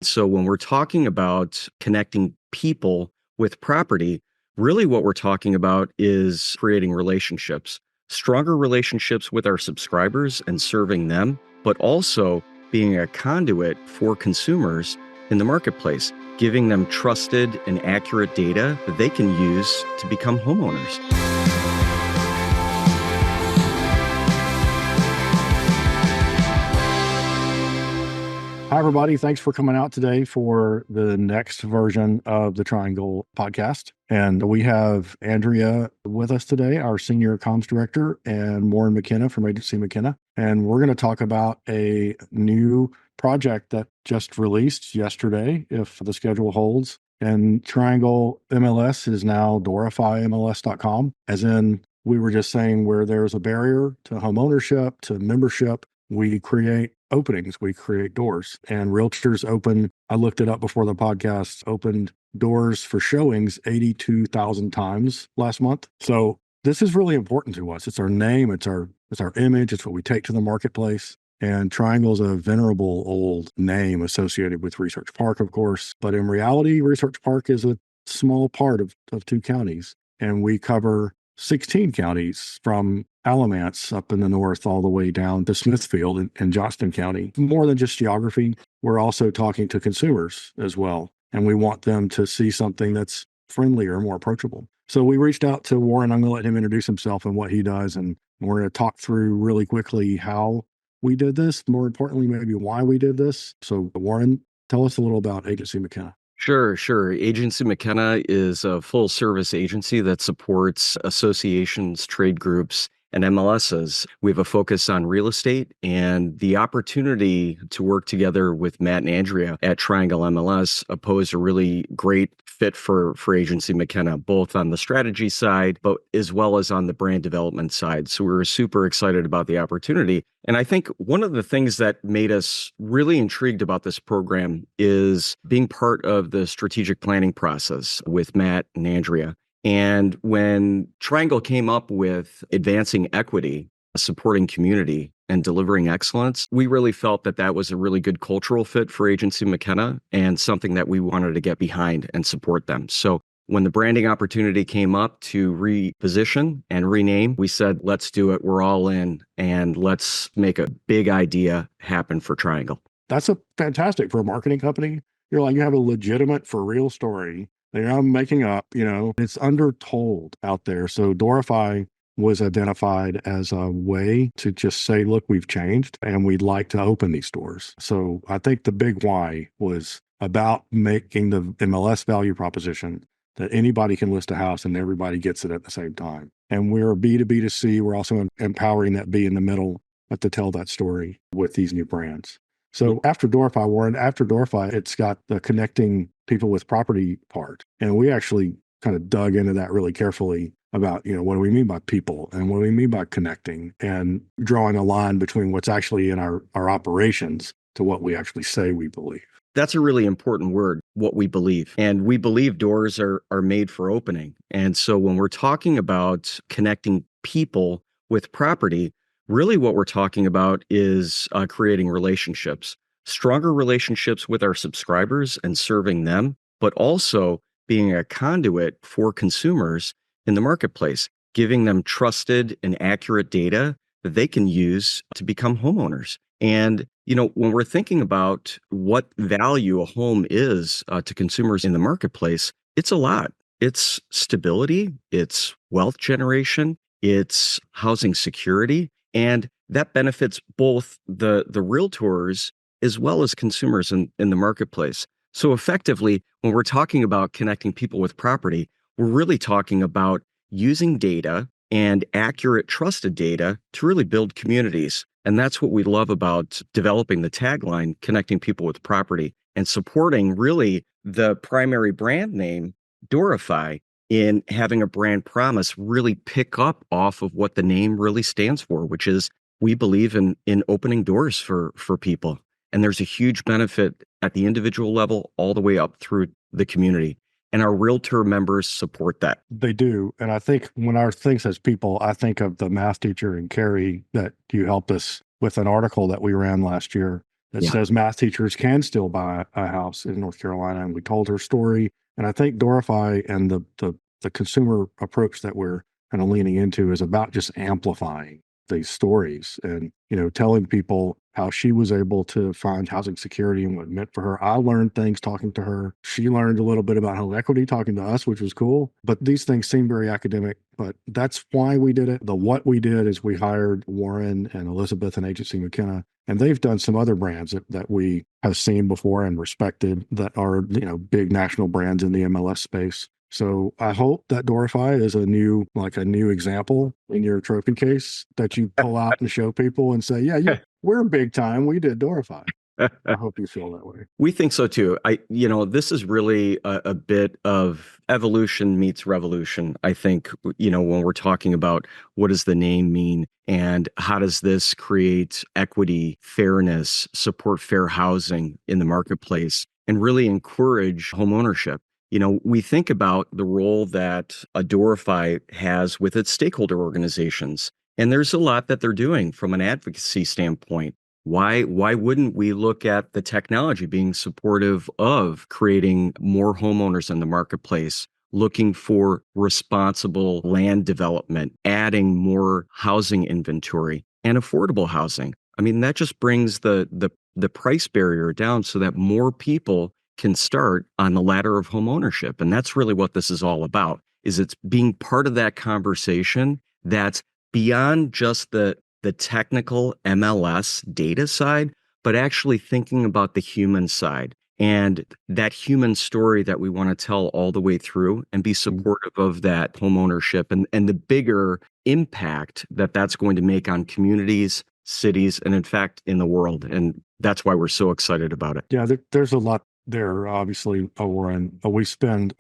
So when we're talking about connecting people with property, really what we're talking about is creating relationships, stronger relationships with our subscribers and serving them, but also being a conduit for consumers in the marketplace, giving them trusted and accurate data that they can use to become homeowners. Hi, everybody. Thanks for coming out today for the next version of the Triangle podcast. And we have Andrea with us today, our senior comms director, and Warren McKenna from Agency McKenna. And we're going to talk about a new project that just released yesterday, if the schedule holds. And Triangle MLS is now DorifyMLS.com, as in we were just saying where there's a barrier to homeownership, to membership, we create openings, we create doors. And realtors I looked it up before the podcast, opened doors for showings 82,000 times last month. So this is really important to us. It's our name, it's our image, it's what we take to the marketplace. And Triangle is a venerable old name associated with Research Park, of course. But in reality, Research Park is a small part of 2 counties. And we cover 16 counties from Alamance up in the north all the way down to Smithfield in Johnston County. More than just geography, we're also talking to consumers as well. And we want them to see something that's friendlier, more approachable. So we reached out to Warren. I'm going to let him introduce himself and what he does. And we're going to talk through really quickly how we did this. More importantly, maybe why we did this. So Warren, tell us a little about Agency McKenna. Sure. Agency McKenna is a full service agency that supports associations, trade groups, and MLSs. We have a focus on real estate, and the opportunity to work together with Matt and Andrea at Triangle MLS posed a really great fit for Agency McKenna, both on the strategy side, but as well as on the brand development side. So we were super excited about the opportunity. And I think one of the things that made us really intrigued about this program is being part of the strategic planning process with Matt and Andrea. And when Triangle came up with advancing equity, supporting community, and delivering excellence, we really felt that that was a really good cultural fit for Agency McKenna and something that we wanted to get behind and support them. So when the branding opportunity came up to reposition and rename, we said, let's do it. We're all in, and let's make a big idea happen for Triangle. That's fantastic for a marketing company. You have a legitimate, for real story that you're not making up, it's undertold out there. So Doorify was identified as a way to just say, look, we've changed and we'd like to open these doors. So I think the big why was about making the MLS value proposition that anybody can list a house and everybody gets it at the same time. And we're B2B2C. We're also empowering that B in the middle to tell that story with these new brands. So after Doorify, Warren, it's got the connecting people with property part. And we actually kind of dug into that really carefully about, what do we mean by people and what do we mean by connecting and drawing a line between what's actually in our operations to what we actually say we believe. That's a really important word, what we believe. And we believe doors are made for opening. And so when we're talking about connecting people with property, really what we're talking about is creating relationships, stronger relationships with our subscribers and serving them, but also being a conduit for consumers in the marketplace, giving them trusted and accurate data that they can use to become homeowners. And, when we're thinking about what value a home is to consumers in the marketplace, it's a lot. It's stability, it's wealth generation, it's housing security, and that benefits both the realtors as well as consumers in the marketplace. So effectively, when we're talking about connecting people with property, we're really talking about using data and accurate, trusted data to really build communities. And that's what we love about developing the tagline, connecting people with property, and supporting really the primary brand name, Doorify, in having a brand promise really pick up off of what the name really stands for, which is we believe in opening doors for people. And there's a huge benefit at the individual level all the way up through the community. And our realtor members support that. They do. And I think when our thing says people, I think of the math teacher in Cary that you helped us with an article that we ran last year that Yeah. says math teachers can still buy a house in North Carolina. And we told her story. And I think Doorify and the consumer approach that we're kind of leaning into is about just amplifying these stories and, telling people how she was able to find housing security and what it meant for her. I learned things talking to her. She learned a little bit about home equity talking to us, which was cool. But these things seem very academic, but that's why we did it. The what we did is we hired Warren and Elizabeth and Agency McKenna, and they've done some other brands that we have seen before and respected that are, big national brands in the MLS space. So I hope that Doorify is a new example in your trophy case that you pull out and show people and say, yeah, we're big time. We did Doorify. I hope you feel that way. We think so too. This is really a bit of evolution meets revolution. I think, when we're talking about what does the name mean and how does this create equity, fairness, support fair housing in the marketplace, and really encourage homeownership. We think about the role that Adorify has with its stakeholder organizations, and there's a lot that they're doing from an advocacy standpoint. Why wouldn't we look at the technology being supportive of creating more homeowners in the marketplace, looking for responsible land development, adding more housing inventory and affordable housing? I mean, that just brings the price barrier down so that more people can start on the ladder of homeownership. And that's really what this is all about, is it's being part of that conversation that's beyond just the technical MLS data side, but actually thinking about the human side and that human story that we want to tell all the way through and be supportive of that homeownership and the bigger impact that that's going to make on communities, cities, and in fact, in the world. And that's why we're so excited about it. Yeah, there's a lot there, obviously, Warren. We spend,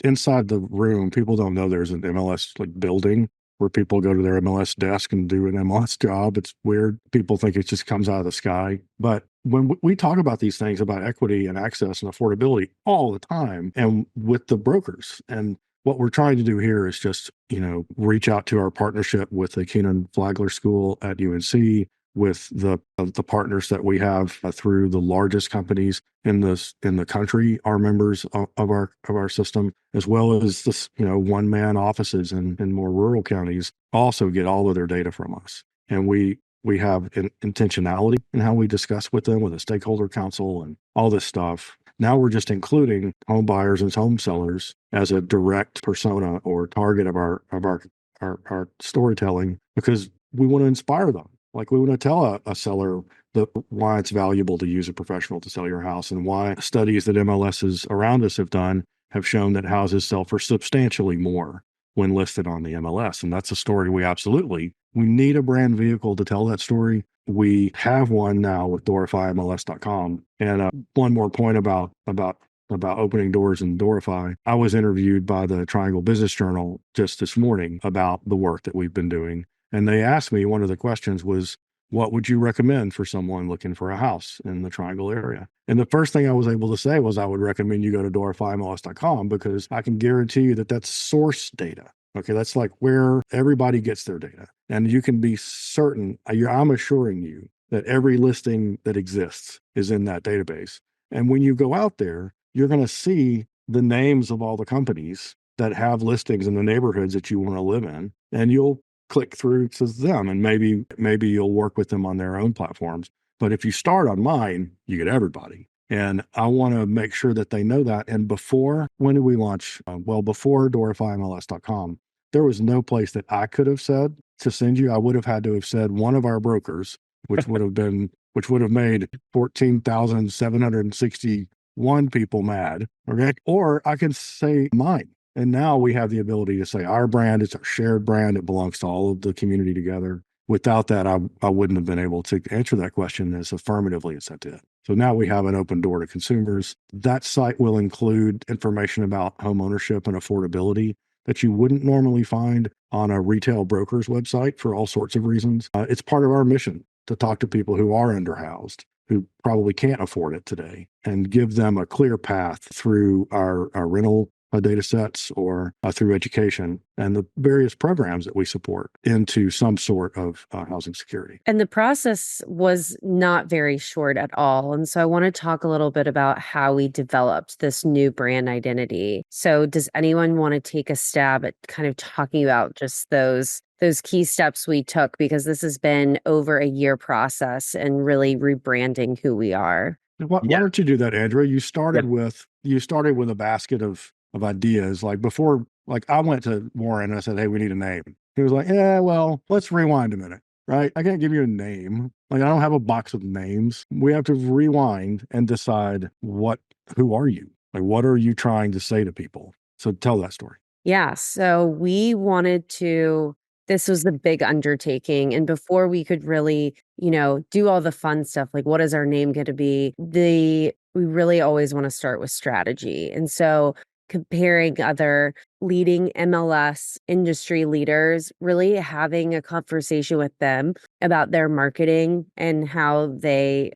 inside the room, people don't know there's an MLS building where people go to their MLS desk and do an MLS job. It's weird. People think it just comes out of the sky. But when we talk about these things about equity and access and affordability all the time and with the brokers, and what we're trying to do here is just, reach out to our partnership with the Keenan Flagler School at UNC, with the partners that we have through the largest companies in the country, are members of our system, as well as this, one man offices in more rural counties also get all of their data from us. And we have an intentionality in how we discuss with them with a stakeholder council and all this stuff. Now we're just including home buyers and home sellers as a direct persona or target of our storytelling, because we want to inspire them. Like, we want to tell a seller why it's valuable to use a professional to sell your house, and why studies that MLSs around us have done have shown that houses sell for substantially more when listed on the MLS. And that's a story we need a brand vehicle to tell that story. We have one now with DorifyMLS.com. And one more point about opening doors in Doorify. I was interviewed by the Triangle Business Journal just this morning about the work that we've been doing. And they asked me, one of the questions was, what would you recommend for someone looking for a house in the Triangle area? And the first thing I was able to say was, I would recommend you go to DorifyMLS.com, because I can guarantee you that that's source data. Okay, that's like where everybody gets their data. And you can be certain, I'm assuring you, that every listing that exists is in that database. And when you go out there, you're going to see the names of all the companies that have listings in the neighborhoods that you want to live in. And you'll click through to them, and maybe you'll work with them on their own platforms. But if you start on mine, you get everybody. And I want to make sure that they know that. And when did we launch? Before DorifyMLS.com, there was no place that I could have said to send you. I would have had to have said one of our brokers, which would have made 14,761 people mad. Okay. Or I can say mine. And now we have the ability to say our brand. It's our shared brand. It belongs to all of the community together. Without that, I wouldn't have been able to answer that question as affirmatively as I did. So now we have an open door to consumers. That site will include information about home ownership and affordability that you wouldn't normally find on a retail broker's website for all sorts of reasons. It's part of our mission to talk to people who are underhoused, who probably can't afford it today, and give them a clear path through our rental data sets or through education and the various programs that we support into some sort of housing security. And the process was not very short at all. And so I want to talk a little bit about how we developed this new brand identity. So does anyone want to take a stab at kind of talking about just those key steps we took? Because this has been over a year process and really rebranding who we are. Why don't you do that, Andrea? You started with a basket of ideas. Like before, like I went to Warren and I said, "Hey, we need a name." He was like, "Yeah, well, let's rewind a minute." Right? I can't give you a name. Like I don't have a box of names. We have to rewind and decide who are you? Like what are you trying to say to people? So tell that story. Yeah. So we wanted to, this was the big undertaking. And before we could really, do all the fun stuff, like what is our name going to be? We really always want to start with strategy. And so comparing other leading MLS industry leaders, really having a conversation with them about their marketing and how they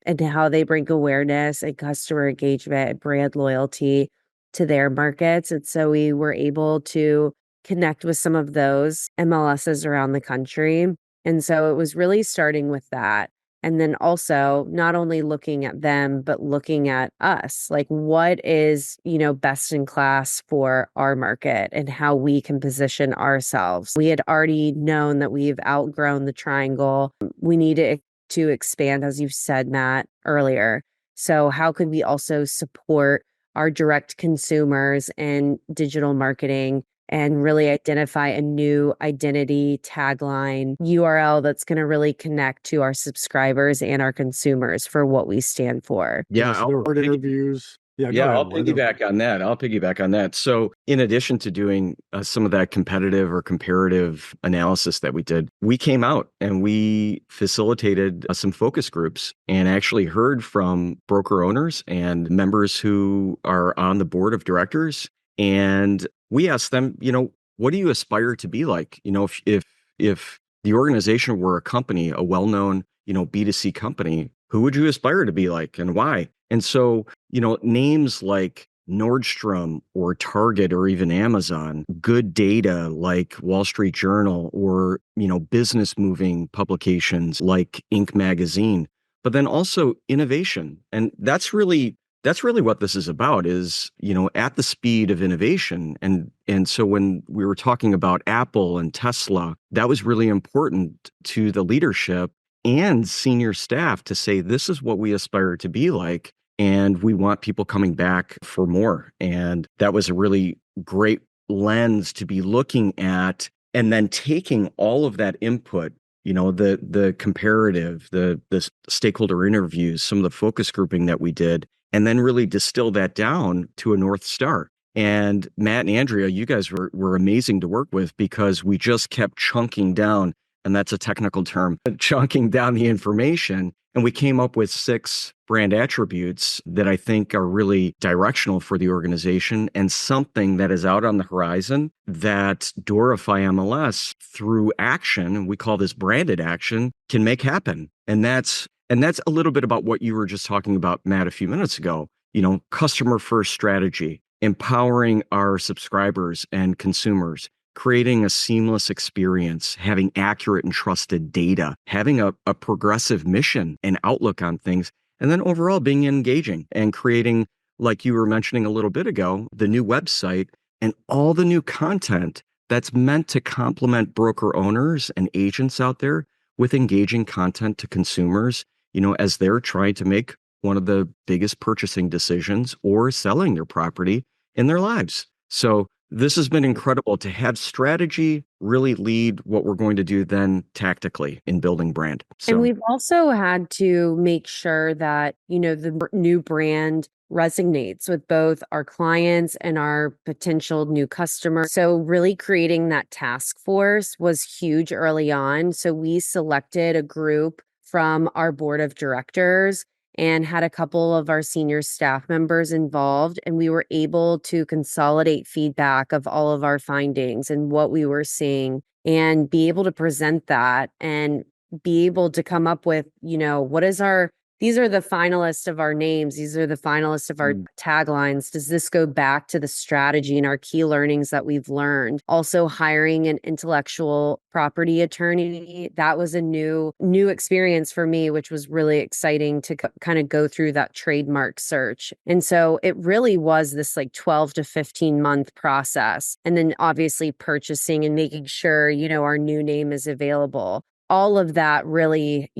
bring awareness and customer engagement and brand loyalty to their markets. And so we were able to connect with some of those MLSs around the country. And so it was really starting with that. And then also not only looking at them, but looking at us, like what is, best in class for our market and how we can position ourselves. We had already known that we've outgrown the triangle. We needed to expand, as you said, Matt, earlier. So how could we also support our direct consumers and digital marketing and really identify a new identity tagline URL that's going to really connect to our subscribers and our consumers for what we stand for. Yeah, So there were interviews. Go ahead, I'll Warren. piggyback on that. So, in addition to doing some of that competitive or comparative analysis that we did, we came out and we facilitated some focus groups and actually heard from broker owners and members who are on the board of directors. And we asked them, what do you aspire to be like? If the organization were a company, a well-known, B2C company, who would you aspire to be like and why? And so, names like Nordstrom or Target or even Amazon, good data like Wall Street Journal or, business moving publications like Inc. magazine, but then also innovation. And that's really what this is about is, at the speed of innovation. And so when we were talking about Apple and Tesla, that was really important to the leadership and senior staff to say, this is what we aspire to be like. And we want people coming back for more. And that was a really great lens to be looking at and then taking all of that input, the comparative, the stakeholder interviews, some of the focus grouping that we did, and then really distill that down to a North Star. And Matt and Andrea, you guys were amazing to work with because we just kept chunking down, and that's a technical term, chunking down the information. And we came up with 6 brand attributes that I think are really directional for the organization and something that is out on the horizon that Doorify MLS through action, and we call this branded action, can make happen. And that's a little bit about what you were just talking about, Matt, a few minutes ago. Customer first strategy, empowering our subscribers and consumers, creating a seamless experience, having accurate and trusted data, having a progressive mission and outlook on things, and then overall being engaging and creating, like you were mentioning a little bit ago, the new website and all the new content that's meant to complement broker owners and agents out there with engaging content to consumers, as they're trying to make one of the biggest purchasing decisions or selling their property in their lives. So this has been incredible to have strategy really lead what we're going to do then tactically in building brand. So, and we've also had to make sure that, the new brand resonates with both our clients and our potential new customers. So really creating that task force was huge early on. So we selected a group from our board of directors and had a couple of our senior staff members involved. And we were able to consolidate feedback of all of our findings and what we were seeing and be able to present that and be able to come up with, what is our these are the finalists of our names. These are the finalists of our taglines. Does this go back to the strategy and our key learnings that we've learned? Also hiring an intellectual property attorney. That was a new experience for me, which was really exciting to kind of go through that trademark search. And so it really was this like 12 to 15 month process. And then obviously purchasing and making sure, our new name is available. All of that really,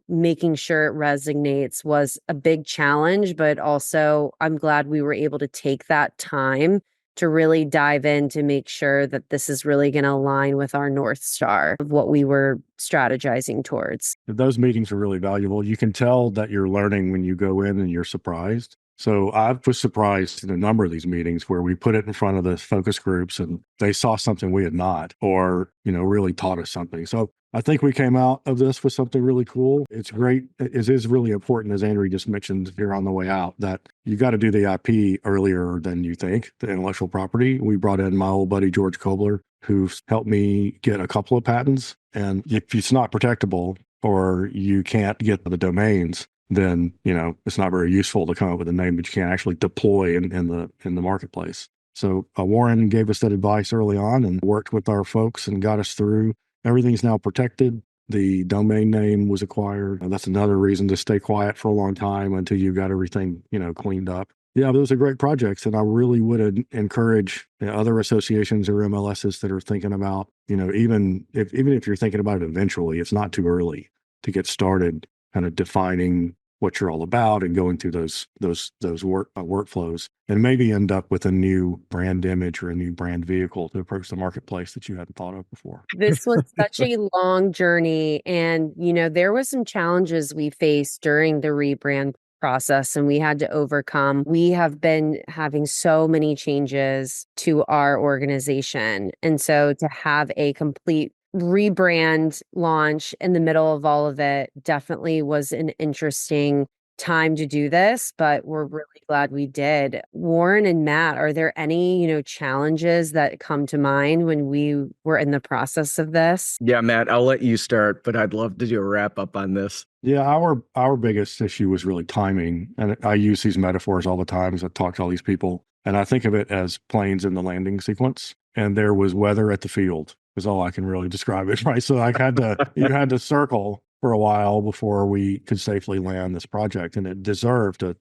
making sure it resonates was a big challenge, but also I'm glad we were able to take that time to really dive in to make sure that this is really going to align with our North Star of what we were strategizing towards. Those meetings are really valuable. You can tell that you're learning when you go in and you're surprised. So I was surprised in a number of these meetings where we put it in front of the focus groups and they saw something we had not, or, really taught us something. So I think we came out of this with something really cool. It's great. It is really important, as Andrew just mentioned here on the way out, that you got to do the IP earlier than you think, the intellectual property. We brought in my old buddy, George Kobler, who's helped me get a couple of patents. And if it's not protectable or you can't get the domains, then, it's not very useful to come up with a name that you can't actually deploy in the marketplace. So Warren gave us that advice early on and worked with our folks and got us through. Everything's now protected. The domain name was acquired. And that's another reason to stay quiet for a long time until you got everything, cleaned up. Yeah, those are great projects. And I really would encourage other associations or MLSs that are thinking about, even if you're thinking about it eventually, it's not too early to get started kind of defining what you're all about and going through those workflows, and maybe end up with a new brand image or a new brand vehicle to approach the marketplace that you hadn't thought of before. This was such a long journey. And, there was some challenges we faced during the rebrand process and we had to overcome. We have been having so many changes to our organization. And so to have a complete rebrand launch in the middle of all of it definitely was an interesting time to do this, but we're really glad we did. Warren and Matt, are there any, challenges that come to mind when we were in the process of this? Yeah, Matt, I'll let you start, but I'd love to do a wrap up on this. Yeah, our biggest issue was really timing. And I use these metaphors all the time as I talk to all these people. And I think of it as planes in the landing sequence. And there was weather at the field is all I can really describe it, right? So you had to circle for a while before we could safely land this project, and it deserved a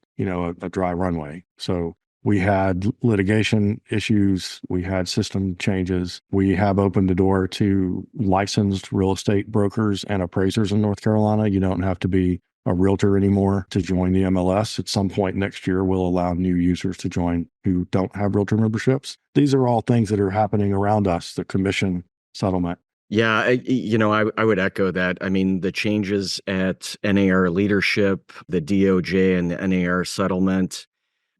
dry runway. So we had litigation issues, we had system changes. We have opened the door to licensed real estate brokers and appraisers in North Carolina. You don't have to be a realtor anymore to join the MLS. At some point next year, we'll allow new users to join who don't have realtor memberships. These are all things that are happening around us, the commission settlement. Yeah, I would echo that. I mean, the changes at NAR leadership, the DOJ and the NAR settlement,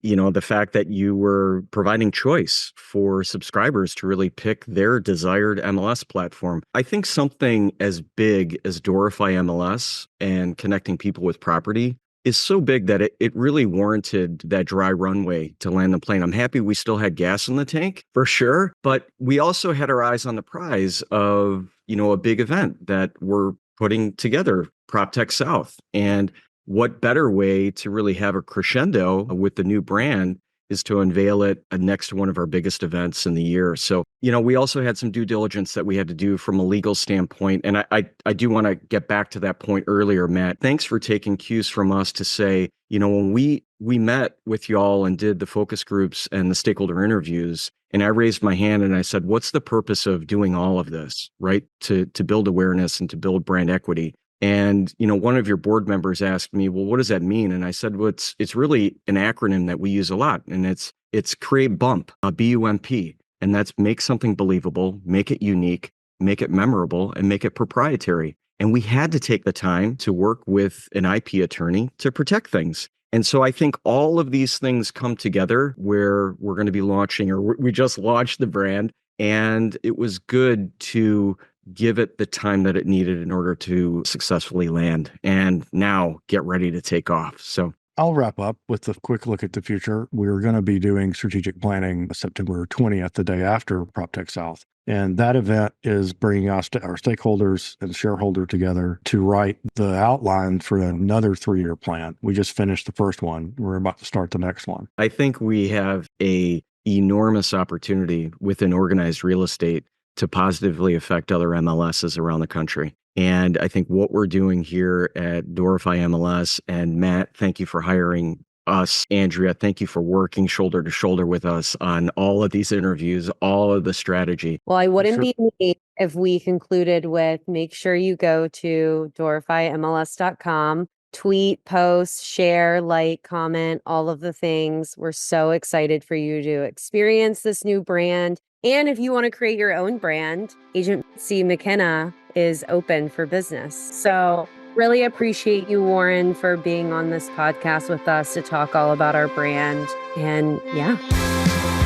the fact that you were providing choice for subscribers to really pick their desired MLS platform. I think something as big as Doorify MLS and connecting people with property is so big that it really warranted that dry runway to land the plane. I'm happy we still had gas in the tank for sure, but we also had our eyes on the prize of, a big event that we're putting together, PropTech South. And what better way to really have a crescendo with the new brand is to unveil it next to one of our biggest events in the year. So, we also had some due diligence that we had to do from a legal standpoint. And I do want to get back to that point earlier, Matt. Thanks for taking cues from us to say, when we met with y'all and did the focus groups and the stakeholder interviews, and I raised my hand and I said, what's the purpose of doing all of this, right? To build awareness and to build brand equity. And, one of your board members asked me, well, what does that mean? And I said, well, it's really an acronym that we use a lot. And it's create bump, BUMP. And that's make something believable, make it unique, make it memorable, and make it proprietary. And we had to take the time to work with an IP attorney to protect things. And so I think all of these things come together where we're going to be launching, or we just launched the brand. And it was good to give it the time that it needed in order to successfully land and now get ready to take off. So I'll wrap up with a quick look at the future. We're going to be doing strategic planning September 20th, the day after PropTech South. And that event is bringing us to our stakeholders and shareholder together to write the outline for another 3-year plan. We just finished the first one. We're about to start the next one. I think we have a enormous opportunity within organized real estate to positively affect other MLSs around the country. And I think what we're doing here at Doorify MLS, and Matt, thank you for hiring us. Andrea, thank you for working shoulder to shoulder with us on all of these interviews, all of the strategy. Well, I wouldn't be me if we concluded with make sure you go to doorifymls.com, tweet, post, share, like, comment, all of the things. We're so excited for you to experience this new brand. And if you want to create your own brand, Agency McKenna is open for business. So really appreciate you, Warren, for being on this podcast with us to talk all about our brand. And yeah.